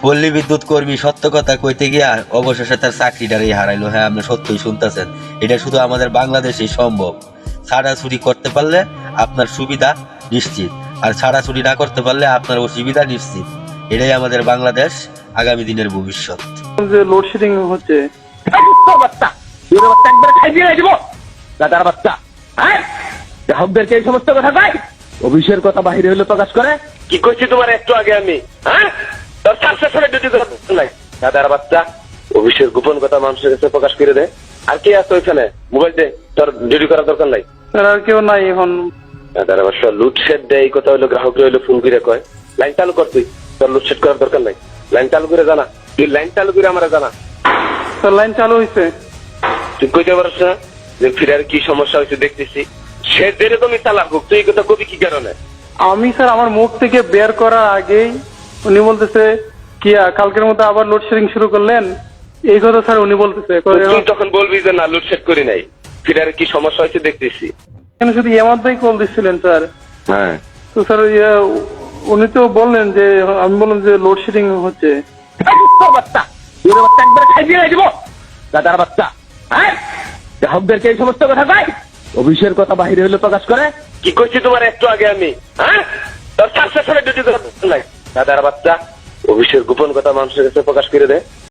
পল্লী বিদ্যুৎ কর্মী সত্য কথা কইতে গিয়া অবশেষে তার চাকরিটারই হারাইলো। হ্যাঁ, আপনি সত্যই শুনতেছেন, এটা শুধু আমাদের বাংলাদেশেই সম্ভব। ছাড়াছুড়ি করতে পারলে আপনার সুবিধা নিশ্চিত, আর ছাড়াছুড়ি না করতে পারলে আপনার অসুবিধা নিশ্চিত। এটাই আমাদের বাংলাদেশ, আগামী দিনের ভবিষ্যৎ। যে লোডশেডিং হচ্ছে, বাচ্চা একবারে খাই দিয়ে দিব দাদার বাচ্চা। হ্যাঁ, গ্রাহকদেরকে এই সমস্ত কথা কয়, অফিসের কথা বাহিরে হইলে প্রকাশ করে। কি কইছি তোমার একটু আগে আমি? হ্যাঁ, তোর চারশো সালে ডিউটি নাই দাদার বাচ্চা। অফিসের গোপন কথা মানুষের কাছে প্রকাশ করে দে। আর কে আছে ওইখানে? মোবাইল দে, তোর ডিউটি করার দরকার নাই। স্যার আর কেউ নাই এখন। দাদার বাচ্চা লুটসেট দেয়, এই কথা হইলো গ্রাহকরা হইলো ফোন করে কয় লাইন চালু কর, তুই তোর লুটসেট করার দরকার নাই। লাইন চালু করে জানা, তুই লাইন চালু করে আমার জানা। স্যার লাইন চালু হয়েছে। তুই কইতে পারছ না যে ফিরার কি সমস্যা হয়েছে দেখতেছি? সে যেরকমই চালাক হোক, তুই এই কথা কবি কি কারণে? আমি স্যার আমার মুখ থেকে বের করার আগেই উনি বলতেছে কি কালকের মধ্যে আবার লোডশেডিং শুরু করলেন, এই কথা স্যার উনি বলতেছে। তুই তখন বলবি যে না লোডশেড করি নাই, ফিরার কি সমস্যা হয়েছে দেখতেছি। কেন শুধু ইয়ামার ভাই কল দিচ্ছিলেন স্যার। হ্যাঁ, তো স্যার উনি তো বললেন যে, আমি বললাম যে লোডশেডিং হচ্ছে। বাচ্চা একবারে খাই দিয়ে দিব দাদার বাচ্চা। হ্যাঁ, গ্রাহকদেরকে এই সমস্ত কথা কয়, অফিসের কথা বাহিরে হইলে প্রকাশ করে। কি কইছি তোমার একটু আগে আমি? হ্যাঁ, তোর চারশো সালে ডিউটি করার দরকার নাই দাদার বাচ্চা। অফিসের গোপন কথা মানুষের কাছে প্রকাশ করে দে।